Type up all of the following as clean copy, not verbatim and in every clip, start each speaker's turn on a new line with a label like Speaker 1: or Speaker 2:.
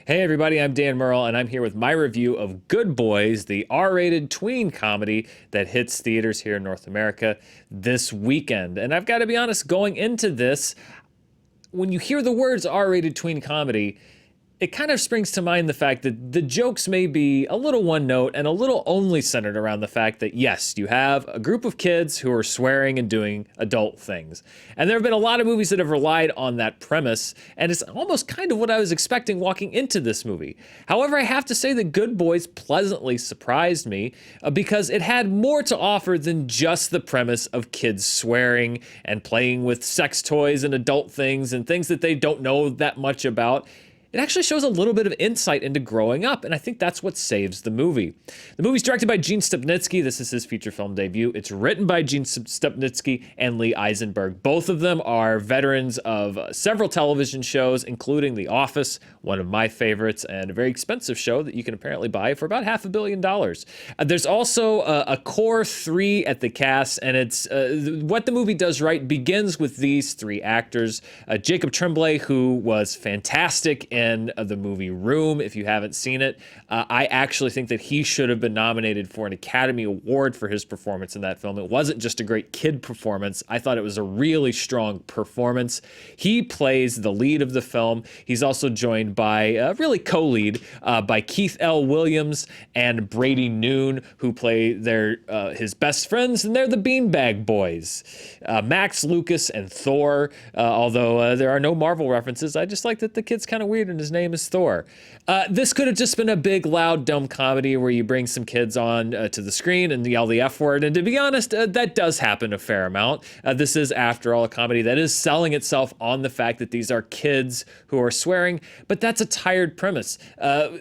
Speaker 1: Hey everybody, I'm Dan Murrell, and I'm here with my review of Good Boys, the R-rated tween comedy that hits theaters here in North America this weekend. And I've got to be honest, going into this, when you hear the words R-rated tween comedy, it kind of springs to mind the fact that the jokes may be a little one note and a little only centered around the fact that, yes, you have a group of kids who are swearing and doing adult things. And there have been a lot of movies that have relied on that premise, and it's almost kind of what I was expecting walking into this movie. However, I have to say that Good Boys pleasantly surprised me because it had more to offer than just the premise of kids swearing and playing with sex toys and adult things and things that they don't know that much about. It actually shows a little bit of insight into growing up, and I think that's what saves the movie. The movie's directed by Gene Stupnitsky. This is his feature film debut. It's written by Gene Stupnitsky and Lee Eisenberg. Both of them are veterans of several television shows, including The Office, one of my favorites, and a very expensive show that you can apparently buy for about $500 million. There's also a core three at the cast, and it's what the movie does right begins with these three actors. Jacob Tremblay, who was fantastic in the movie Room. If you haven't seen it, I actually think that he should have been nominated for an Academy Award for his performance in that film. It wasn't just a great kid performance. I thought it was a really strong performance. He plays the lead of the film. He's also joined by really co-lead by Keith L. Williams and Brady Noon, who play his best friends, and they're the Beanbag Boys. Max, Lucas, and Thor. Although there are no Marvel references, I just like that the kid's kind of weird and his name is Thor. This could have just been a big, loud, dumb comedy where you bring some kids on to the screen and yell the F word. And to be honest, that does happen a fair amount. This is, after all, a comedy that is selling itself on the fact that these are kids who are swearing, but that's a tired premise.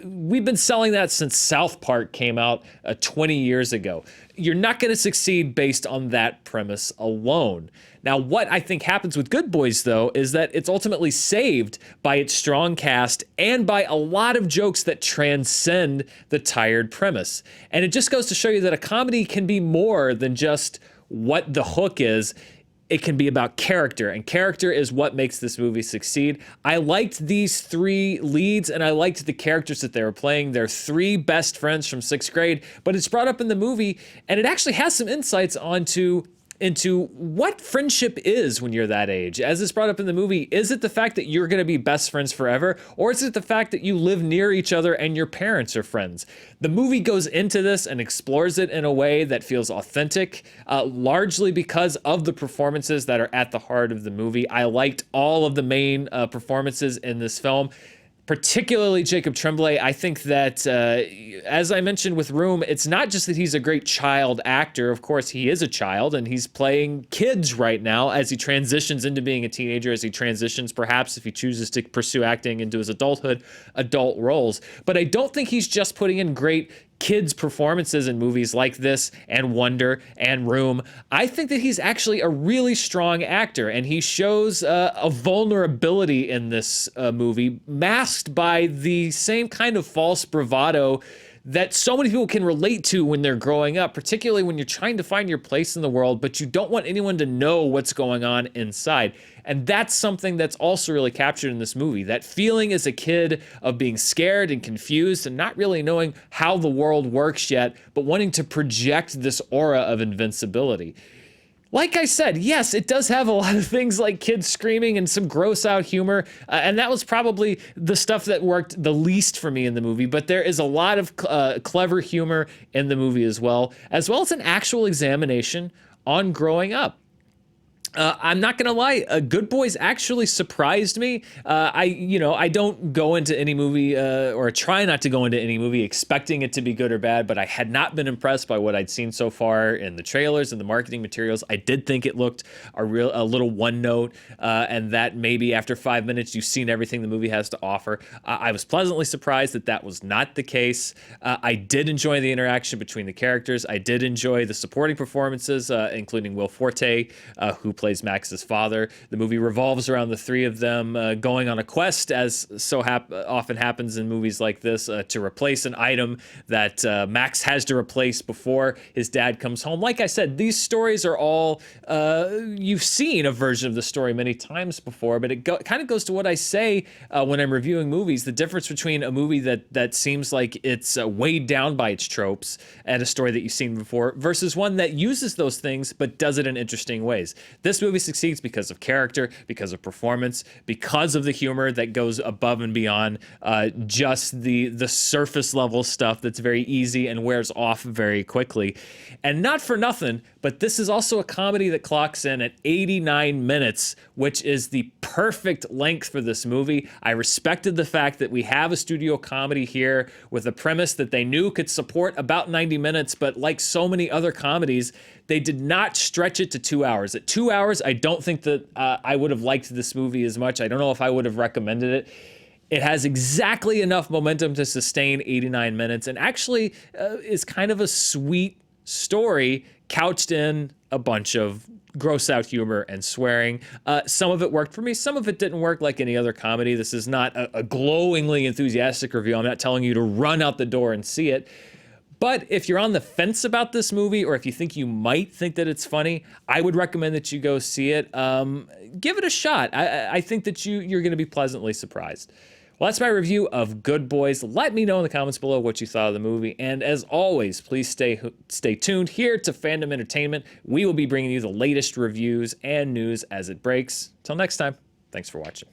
Speaker 1: We've been selling that since South Park came out 20 years ago. You're not going to succeed based on that premise alone. Now, what I think happens with Good Boys, though, is that it's ultimately saved by its strong cast and by a lot of jokes that transcend the tired premise. And it just goes to show you that a comedy can be more than just what the hook is. It can be about character, and character is what makes this movie succeed. I liked these three leads, and I liked the characters that they were playing. They're three best friends from sixth grade, but it's brought up in the movie, and it actually has some insights into what friendship is when you're that age. As it's brought up in the movie, is it the fact that you're going to be best friends forever, or is it the fact that you live near each other and your parents are friends? The movie goes into this and explores it in a way that feels authentic, largely because of the performances that are at the heart of the movie. I liked all of the main performances in this film, particularly Jacob Tremblay. I think that, as I mentioned with Room, it's not just that he's a great child actor. Of course, he is a child, and he's playing kids right now as he transitions into being a teenager, as he transitions, perhaps, if he chooses to pursue acting into his adulthood, adult roles. But I don't think he's just putting in great kids' performances in movies like this and Wonder and Room. I think that he's actually a really strong actor, and he shows a vulnerability in this movie masked by the same kind of false bravado that so many people can relate to when they're growing up, particularly when you're trying to find your place in the world, but you don't want anyone to know what's going on inside. And that's something that's also really captured in this movie. That feeling as a kid of being scared and confused and not really knowing how the world works yet, but wanting to project this aura of invincibility. Like I said, yes, it does have a lot of things like kids screaming and some gross out humor. And that was probably the stuff that worked the least for me in the movie. But there is a lot of clever humor in the movie as well as an actual examination on growing up. I'm not gonna lie, Good Boys actually surprised me. I don't go into any movie or try not to go into any movie expecting it to be good or bad, but I had not been impressed by what I'd seen so far in the trailers and the marketing materials. I did think it looked a little one note, and that maybe after 5 minutes you've seen everything the movie has to offer. I was pleasantly surprised that was not the case. I did enjoy the interaction between the characters. I did enjoy the supporting performances, including Will Forte, who plays plays Max's father. The movie revolves around the three of them going on a quest, as so often happens in movies like this, to replace an item that Max has to replace before his dad comes home. Like I said, these stories are all, you've seen a version of the story many times before, but it kind of goes to what I say when I'm reviewing movies, the difference between a movie that seems like it's weighed down by its tropes and a story that you've seen before versus one that uses those things but does it in interesting ways. This movie succeeds because of character, because of performance, because of the humor that goes above and beyond just the surface level stuff that's very easy and wears off very quickly. And not for nothing, but this is also a comedy that clocks in at 89 minutes, which is the perfect length for this movie. I respected the fact that we have a studio comedy here with a premise that they knew could support about 90 minutes, but like so many other comedies, they did not stretch it to 2 hours. At 2 hours, I don't think that I would have liked this movie as much. I don't know if I would have recommended it. It has exactly enough momentum to sustain 89 minutes and actually is kind of a sweet story couched in a bunch of gross out humor and swearing. Some of it worked for me. Some of it didn't work like any other comedy. This is not a glowingly enthusiastic review. I'm not telling you to run out the door and see it. But if you're on the fence about this movie, or if you think you might think that it's funny, I would recommend that you go see it. Give it a shot. I think that you're going to be pleasantly surprised. Well, that's my review of Good Boys. Let me know in the comments below what you thought of the movie. And as always, please stay tuned here to Fandom Entertainment. We will be bringing you the latest reviews and news as it breaks. Till next time, thanks for watching.